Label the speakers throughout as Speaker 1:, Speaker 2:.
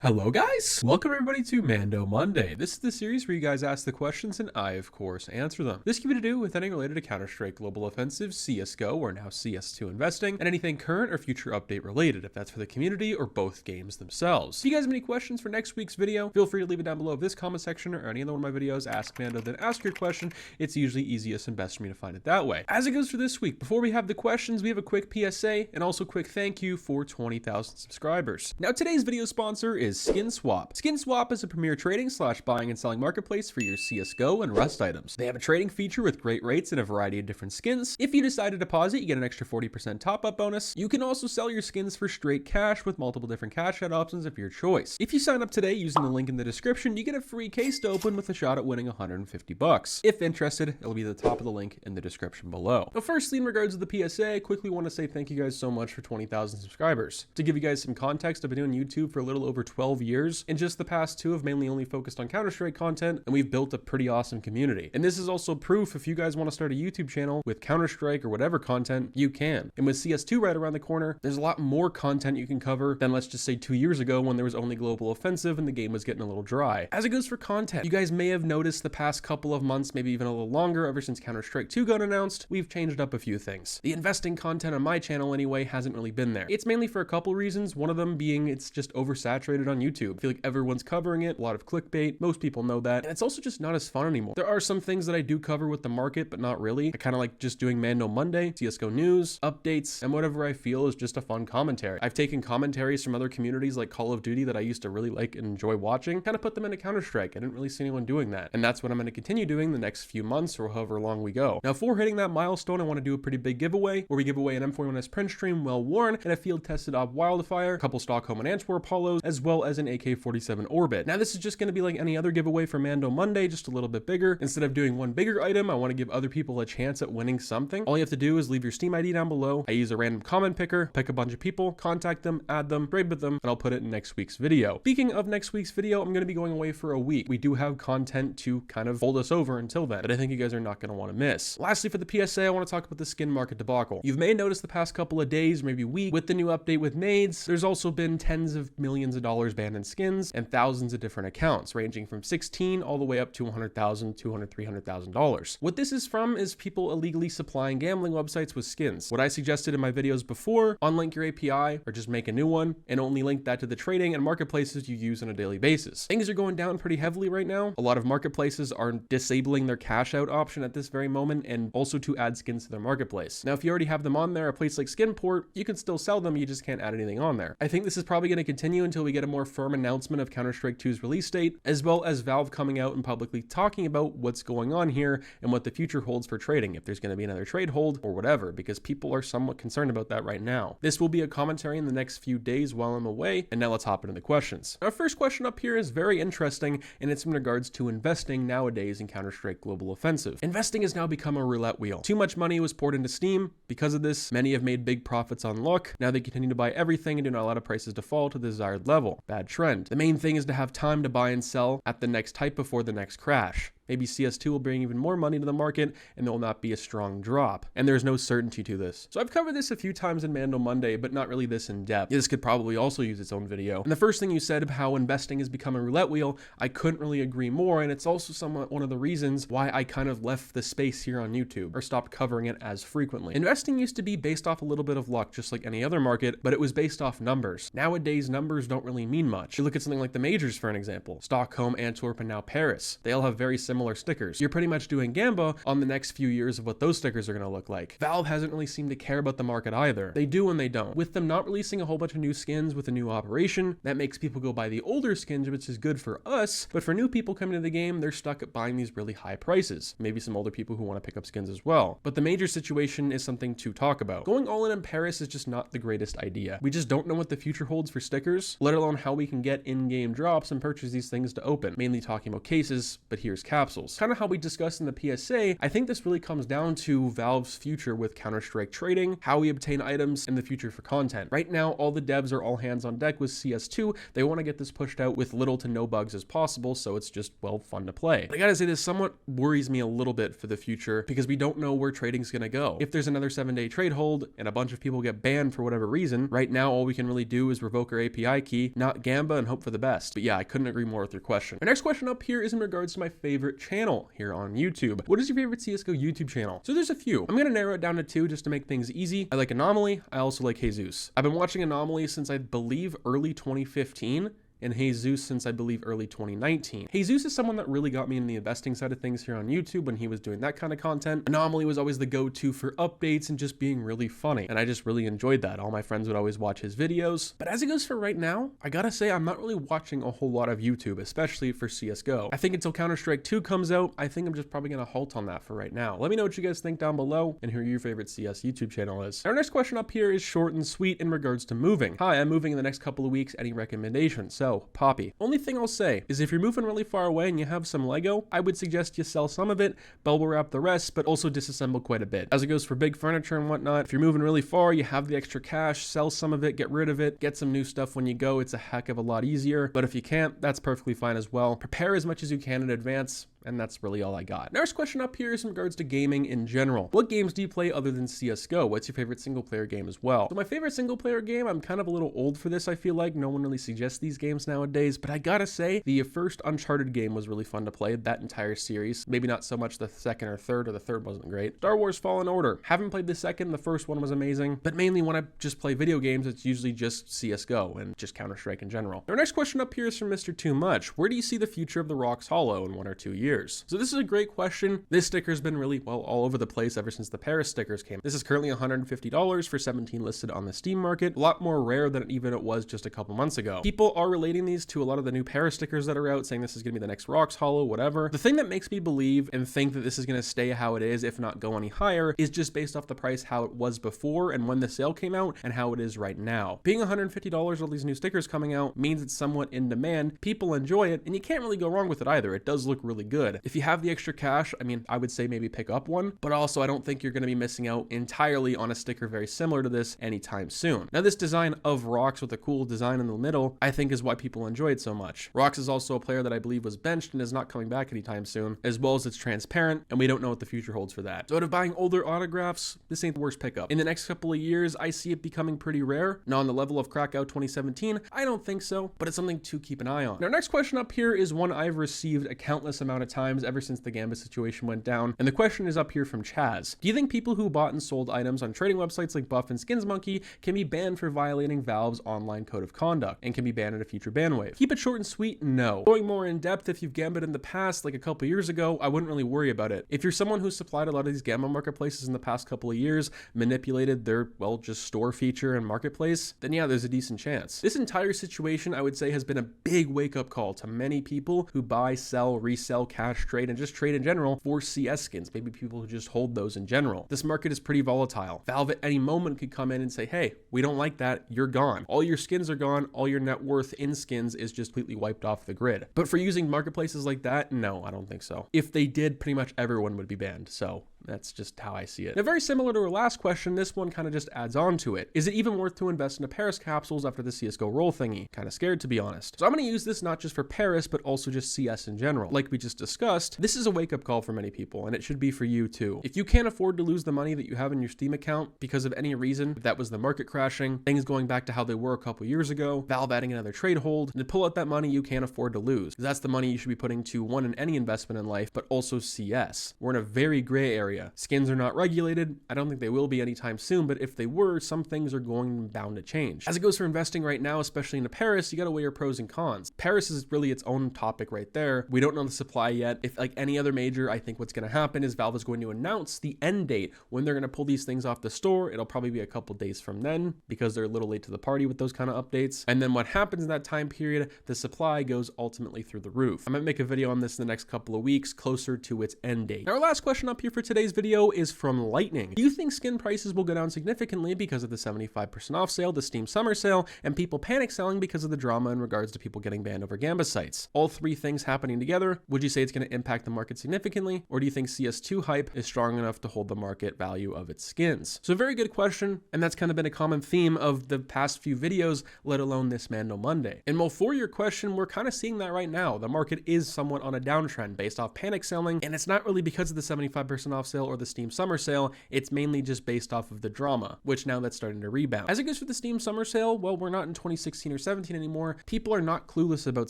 Speaker 1: Hello guys! Welcome everybody to Mando Monday. This is the series where you guys ask the questions and I, of course, answer them. This can be to do with anything related to Counter-Strike Global Offensive, CSGO, or now CS2 investing, and anything current or future update related, if that's for the community or both games themselves. If you guys have any questions for next week's video, feel free to leave it down below this comment section or any other one of my videos. Ask Mando, then ask your question. It's usually easiest and best for me to find it that way. As it goes for this week, before we have the questions, we have a quick PSA and also a quick thank you for 20,000 subscribers. Now today's video sponsor is SkinSwap. SkinSwap is a premier trading / buying and selling marketplace for your CSGO and Rust items. They have a trading feature with great rates and a variety of different skins. If you decide to deposit, you get an extra 40% top-up bonus. You can also sell your skins for straight cash with multiple different cash out options of your choice. If you sign up today using the link in the description, you get a free case to open with a shot at winning 150 bucks. If interested, it'll be at the top of the link in the description below. Now, firstly, in regards to the PSA, I quickly want to say thank you guys so much for 20,000 subscribers. To give you guys some context, I've been doing YouTube for a little over 12 years, and just the past two have mainly only focused on Counter-Strike content, and we've built a pretty awesome community. And this is also proof if you guys want to start a YouTube channel with Counter-Strike or whatever content, you can. And with CS2 right around the corner, there's a lot more content you can cover than, let's just say, 2 years ago when there was only Global Offensive and the game was getting a little dry. As it goes for content, you guys may have noticed the past couple of months, maybe even a little longer, ever since Counter-Strike 2 got announced, we've changed up a few things. The investing content on my channel anyway hasn't really been there. It's mainly for a couple reasons, one of them being it's just oversaturated on YouTube. I feel like everyone's covering it, a lot of clickbait, most people know that, and it's also just not as fun anymore. There are some things that I do cover with the market, but not really. I kind of like just doing Mando Monday, CSGO news, updates, and whatever I feel is just a fun commentary. I've taken commentaries from other communities like Call of Duty that I used to really like and enjoy watching, kind of put them into Counter-Strike. I didn't really see anyone doing that, and that's what I'm going to continue doing the next few months or however long we go. Now, before hitting that milestone, I want to do a pretty big giveaway where we give away an M41S Prince Stream well worn and a field-tested Op Wildfire, a couple Stockholm and Antwerp Hollows, as well as an AK-47 Orbit. Now, this is just going to be like any other giveaway for Mando Monday, just a little bit bigger. Instead of doing one bigger item, I want to give other people a chance at winning something. All you have to do is leave your Steam ID down below. I use a random comment picker, pick a bunch of people, contact them, add them, trade with them, and I'll put it in next week's video. Speaking of next week's video, I'm going to be going away for a week. We do have content to kind of hold us over until then, but I think you guys are not going to want to miss. Lastly, for the PSA, I want to talk about the skin market debacle. You may notice the past couple of days, maybe week, with the new update with nades, there's also been tens of millions of dollars banned in skins and thousands of different accounts, ranging from 16 all the way up to $100,000, $200,000, $300,000. What this is from is people illegally supplying gambling websites with skins. What I suggested in my videos before, unlink your API or just make a new one and only link that to the trading and marketplaces you use on a daily basis. Things are going down pretty heavily right now. A lot of marketplaces are disabling their cash out option at this very moment and also to add skins to their marketplace. Now, if you already have them on there, a place like Skinport, you can still sell them, you just can't add anything on there. I think this is probably going to continue until we get a more firm announcement of Counter-Strike 2's release date, as well as Valve coming out and publicly talking about what's going on here and what the future holds for trading, if there's going to be another trade hold or whatever, because people are somewhat concerned about that right now. This will be a commentary in the next few days while I'm away, and now let's hop into the questions. Our first question up here is very interesting, and it's in regards to investing nowadays in Counter-Strike Global Offensive. Investing has now become a roulette wheel. Too much money was poured into Steam. Because of this, many have made big profits on luck. Now they continue to buy everything and do not allow prices to fall to the desired level. Bad trend. The main thing is to have time to buy and sell at the next hype before the next crash. Maybe CS2 will bring even more money to the market and there will not be a strong drop. And there's no certainty to this. So I've covered this a few times in Mando Monday, but not really this in depth. This could probably also use its own video. And the first thing you said of how investing has become a roulette wheel, I couldn't really agree more. And it's also somewhat one of the reasons why I kind of left the space here on YouTube or stopped covering it as frequently. Investing used to be based off a little bit of luck, just like any other market, but it was based off numbers. Nowadays, numbers don't really mean much. You look at something like the majors, for an example, Stockholm, Antwerp, and now Paris. They all have very similar stickers. You're pretty much doing gamba on the next few years of what those stickers are going to look like. Valve hasn't really seemed to care about the market either. They do and they don't. With them not releasing a whole bunch of new skins with a new operation, that makes people go buy the older skins, which is good for us, but for new people coming to the game, they're stuck at buying these really high prices. Maybe some older people who want to pick up skins as well. But the major situation is something to talk about. Going all in Paris is just not the greatest idea. We just don't know what the future holds for stickers, let alone how we can get in-game drops and purchase these things to open. Mainly talking about cases, but here's Capsules. Capsules. Kind of how we discussed in the PSA, I think this really comes down to Valve's future with Counter-Strike trading, how we obtain items in the future for content. Right now, all the devs are all hands on deck with CS2. They want to get this pushed out with little to no bugs as possible, so it's just, well, fun to play. But I gotta say, this somewhat worries me a little bit for the future because we don't know where trading's gonna go. If there's another 7-day trade hold and a bunch of people get banned for whatever reason, right now all we can really do is revoke our API key, not Gamba, and hope for the best. But yeah, I couldn't agree more with your question. Our next question up here is in regards to my favorite channel here on YouTube. What is your favorite CSGO YouTube channel? So there's a few. I'm gonna narrow it down to 2 just to make things easy. I like Anomaly. I also like Jesus. I've been watching Anomaly since I believe early 2015. And Jesus since I believe early 2019. Jesus is someone that really got me in the investing side of things here on YouTube when he was doing that kind of content. Anomaly was always the go-to for updates and just being really funny. And I just really enjoyed that. All my friends would always watch his videos. But as it goes for right now, I gotta say I'm not really watching a whole lot of YouTube, especially for CSGO. I think until Counter-Strike 2 comes out, I think I'm just probably gonna halt on that for right now. Let me know what you guys think down below and who your favorite CS YouTube channel is. Our next question up here is short and sweet in regards to moving. Hi, I'm moving in the next couple of weeks. Any recommendations? So, Poppy. Only thing I'll say is if you're moving really far away and you have some Lego, I would suggest you sell some of it, bubble wrap the rest, but also disassemble quite a bit. As it goes for big furniture and whatnot, if you're moving really far, you have the extra cash, sell some of it, get rid of it, get some new stuff when you go. It's a heck of a lot easier. But if you can't, that's perfectly fine as well. Prepare as much as you can in advance. And that's really all I got. Next question up here is in regards to gaming in general. What games do you play other than CSGO? What's your favorite single player game as well? So my favorite single player game, I'm kind of a little old for this, I feel like. No one really suggests these games nowadays, but I gotta say, the first Uncharted game was really fun to play, that entire series. Maybe not so much the second or the third wasn't great. Star Wars Fallen Order. Haven't played the second, the first one was amazing, but mainly when I just play video games, it's usually just CSGO and just Counter-Strike in general. Our next question up here is from Mr. Too Much. Where do you see the future of the Rocks Hollow in 1 or 2 years? So this is a great question. This sticker's been really, well, all over the place ever since the Paris stickers came. This is currently $150 for 17 listed on the Steam market. A lot more rare than even it was just a couple months ago. People are relating these to a lot of the new Paris stickers that are out, saying this is going to be the next Rocks Hollow, whatever. The thing that makes me believe and think that this is going to stay how it is, if not go any higher, is just based off the price, how it was before and when the sale came out and how it is right now. Being $150, all these new stickers coming out means it's somewhat in demand. People enjoy it, and you can't really go wrong with it either. It does look really good. If you have the extra cash, I mean, I would say maybe pick up one, but also I don't think you're going to be missing out entirely on a sticker very similar to this anytime soon. Now, this design of Rocks with a cool design in the middle, I think is why people enjoy it so much. Rocks is also a player that I believe was benched and is not coming back anytime soon, as well as it's transparent, and we don't know what the future holds for that. So out of buying older autographs, this ain't the worst pickup. In the next couple of years, I see it becoming pretty rare. Now, on the level of Krakow 2017, I don't think so, but it's something to keep an eye on. Now, our next question up here is one I've received a countless amount of times ever since the Gamba situation went down, and the question is up here from Chaz. Do you think people who bought and sold items on trading websites like Buff and Skins Monkey can be banned for violating Valve's online code of conduct and can be banned at a future ban wave? Keep it short and sweet, no. Going more in depth, if you've gambit in the past, like a couple years ago, I wouldn't really worry about it. If you're someone who's supplied a lot of these Gamba marketplaces in the past couple of years, manipulated their, well, just store feature and marketplace, then yeah, there's a decent chance. This entire situation, I would say, has been a big wake-up call to many people who buy, sell, resell, cash trade, and just trade in general for CS skins, maybe people who just hold those in general. This market is pretty volatile. Valve at any moment could come in and say, hey, we don't like that, you're gone. All your skins are gone, all your net worth in skins is just completely wiped off the grid. But for using marketplaces like that, no, I don't think so. If they did, pretty much everyone would be banned, so that's just how I see it. Now, very similar to our last question, this one kind of just adds on to it. Is it even worth to invest into Paris capsules after the CSGO roll thingy? Kind of scared, to be honest. So I'm going to use this not just for Paris, but also just CS in general. Like we just discussed, this is a wake-up call for many people, and it should be for you too. If you can't afford to lose the money that you have in your Steam account because of any reason, if that was the market crashing, things going back to how they were a couple years ago, Valve adding another trade hold, and to pull out that money you can't afford to lose. That's the money you should be putting to one in any investment in life, but also CS. We're in a very gray area. Skins are not regulated. I don't think they will be anytime soon, but if they were, some things are bound to change. As it goes for investing right now, especially into Paris, you got to weigh your pros and cons. Paris is really its own topic right there. We don't know the supply yet. If like any other major, I think what's going to happen is Valve is going to announce the end date when they're going to pull these things off the store. It'll probably be a couple days from then because they're a little late to the party with those kind of updates. And then what happens in that time period, the supply goes ultimately through the roof. I might make a video on this in the next couple of weeks closer to its end date. Now, our last question up here for today today's video is from Lightning. Do you think skin prices will go down significantly because of the 75% off sale, the Steam summer sale, and people panic selling because of the drama in regards to people getting banned over Gamba sites? All three things happening together, would you say it's going to impact the market significantly, or do you think CS2 hype is strong enough to hold the market value of its skins? So a very good question, and that's kind of been a common theme of the past few videos, let alone this Mando Monday. And well, for your question, we're kind of seeing that right now. The market is somewhat on a downtrend based off panic selling, and it's not really because of the 75% off sale or the Steam summer sale. It's mainly just based off of the drama, which now that's starting to rebound. As it goes for the Steam summer sale, well, we're not in 2016 or 17 anymore. People are not clueless about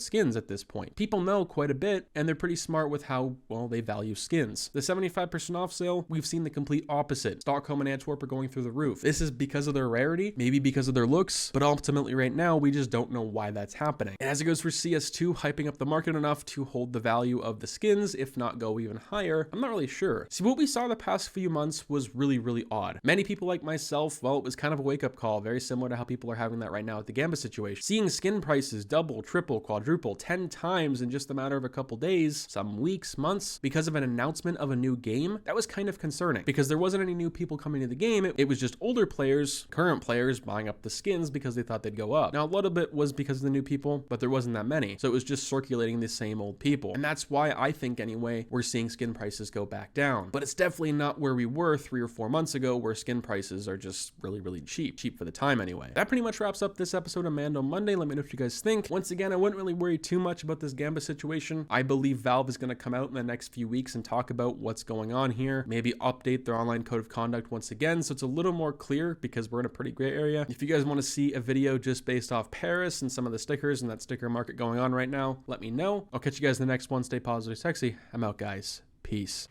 Speaker 1: skins at this point. People know quite a bit, and they're pretty smart with how, well, they value skins. The 75% off sale, we've seen the complete opposite. Stockholm and Antwerp are going through the roof. This is because of their rarity, maybe because of their looks, but ultimately right now, we just don't know why that's happening. And as it goes for CS2, hyping up the market enough to hold the value of the skins, if not go even higher, I'm not really sure. See, what we saw the past few months was really odd. Many people like myself, well, it was kind of a wake-up call, very similar to how people are having that right now with the Gamba situation. Seeing skin prices double, triple, quadruple, 10 times in just a matter of a couple days, some weeks, months, because of an announcement of a new game, that was kind of concerning because there wasn't any new people coming to the game. It was just older players, current players buying up the skins because they thought they'd go up. Now, a little bit was because of the new people, but there wasn't that many. So it was just circulating the same old people. And that's why I think anyway, we're seeing skin prices go back down. But it's definitely not where we were 3 or 4 months ago, where skin prices are just really cheap for the time anyway. That pretty much wraps up this episode of Mando Monday. Let me know what you guys think. Once again, I wouldn't really worry too much about this Gamba situation. I believe Valve is going to come out in the next few weeks and talk about what's going on here, maybe update their online code of conduct once again, so it's a little more clear because we're in a pretty gray area. If you guys want to see a video just based off Paris and some of the stickers and that sticker market going on right now, let me know. I'll catch you guys in the next one. Stay positive, sexy. I'm out, guys. Peace.